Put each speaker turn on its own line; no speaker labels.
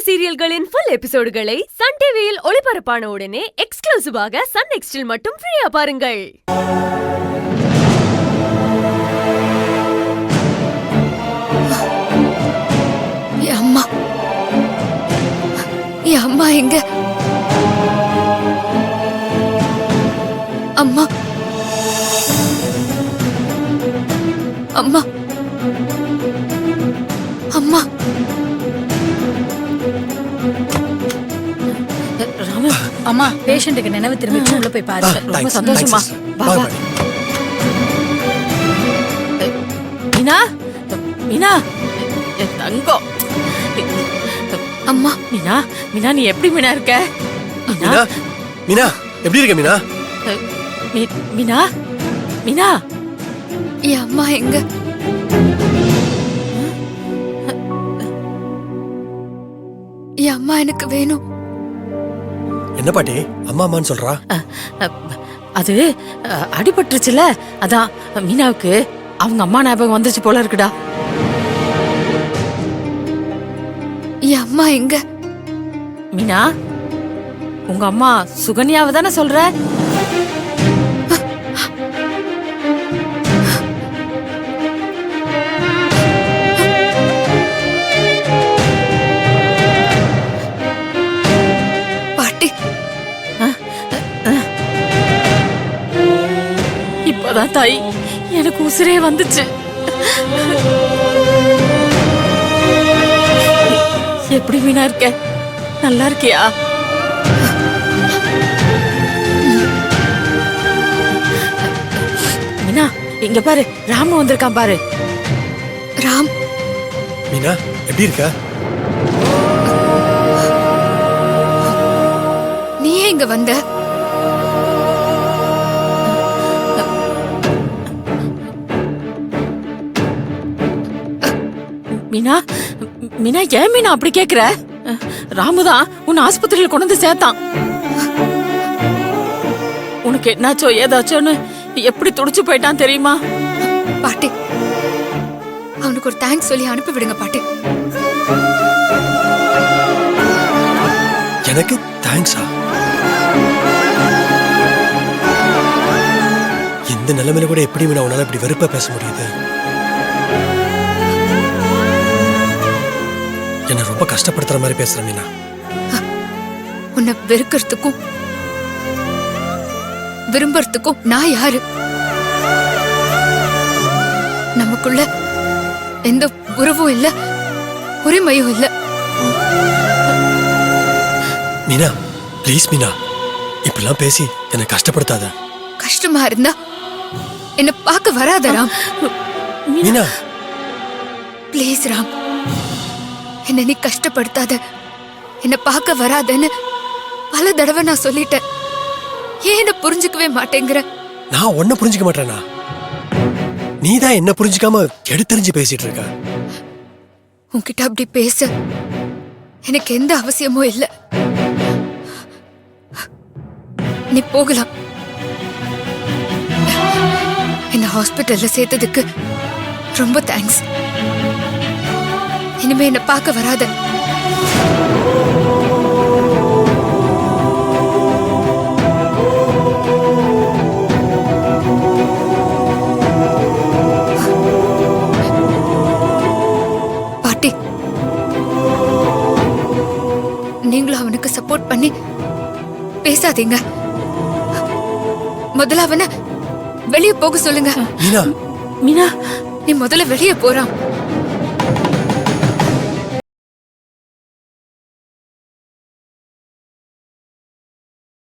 சீரியல்களின் full எபிசோடுகளை Sun டிவியில் ஒளிபரப்பான உடனே எக்ஸ்க்ளூசிவாக சன் நெக்ஸ்டில் மட்டும் ஃப்ரீயா பாருங்கள்.
அம்மா எங்க? அம்மா அம்மா அம்மா
ராமு, அம்மா பேஷண்ட்டுக்கு நினைவு திரும்பிச்சு உள்ள போய் பாருங்க. ரொம்ப சந்தோஷமா. மீனா, மீனா என் தங்கம்.
அம்மா
மீனா, மீனா நீ எப்படி மீனா இருக்க?
மீனா, மீனா எப்படி இருக்க மீனா?
மீனா, மீனா
என் அம்மா எங்க? என் அம்மா எனக்கு வேணும்.
என்ன பாட்டி அம்மா அம்மான்னு சொல்றா?
அது அடிபட்டுருச்சுல, அதான் மீனாவுக்கு அவங்க அம்மா ஞாபகம் வந்துச்சு போல இருக்குடா.
என் அம்மா எங்க?
மீனா, உங்க அம்மா சுகன்யாவை தானே சொல்ற?
பாட்டி,
இப்பதான் தாய் எனக்கு உசிரே வந்துச்சு. எப்படி மீனா இருக்க? நல்லா இருக்கியா? மீனா இங்க பாரு, ராமு வந்திருக்கான் பாரு.
ராம்.
மீனா எப்படி இருக்க?
நீ எங்க வந்த?
மீனா, மீனா ஏன் மீனா அப்படி கேக்குற? ராமுதான் உன் ஆஸ்பத்திரியில கொண்டு வந்து சேர்த்தான். உனக்கு என்னாச்சோ ஏதாச்சோன்னு எப்படி துடிச்சு போயிட்டான் தெரியுமா?
பாட்டி, அவனுக்கு ஒரு தேங்க்ஸ் சொல்லி அனுப்பி விடுங்க பாட்டி.
எனக்கு தேங்க்ஸா? இந்த நிலைமையில கூட எப்படி மீனா உன்னால இப்படி வெறுப்பா பேச முடியுது? என்ன ரொம்ப கஷ்டப்படுத்துற மாதிரி பேசுற மீனா.
உன்னை வெறுக்கிறதுக்கும் விரும்புறதுக்கும் நான் யாரு? நமக்குள்ள எந்த உறவும் இல்ல, உரிமையும் இல்ல.
மீனா ப்ளீஸ் மீனா, இப்பெல்லாம் பேசி என்னை கஷ்டப்படுத்தாத.
கஷ்டமா இருந்தா என்ன பார்க்க வராத ராம்.
மீனா
ப்ளீஸ் ராம், என்ன நீ கஷ்டப்படுத்தாத, என்ன பார்க்க வராதன்னு பல தடவை நான் சொல்லிட்டேன். ஏன் என்ன புரிஞ்சுக்கவே மாட்டேங்கிற?
நான் உன்னை புரிஞ்சுக்க மாட்டேனா? நீதான் என்ன புரிஞ்சுக்காம எடுத்தறிஞ்சு பேசிட்டு இருக்க.
உன்கிட்ட அப்படி பேச எனக்கு எந்த அவசியமும் இல்ல. நீ போகலாம். என்ன ஹாஸ்பிட்டல்ல சேர்த்ததுக்கு ரொம்ப தேங்க்ஸ். இனிமே என்ன பார்க்க வராத. பாட்டி, நீங்களும் அவனுக்கு சப்போர்ட் பண்ணி பேசாதீங்க. முதல்ல அவனை வெளியே போக சொல்லுங்க.
மீனா,
மீனா
நீ முதல்ல வெளியே போறான்.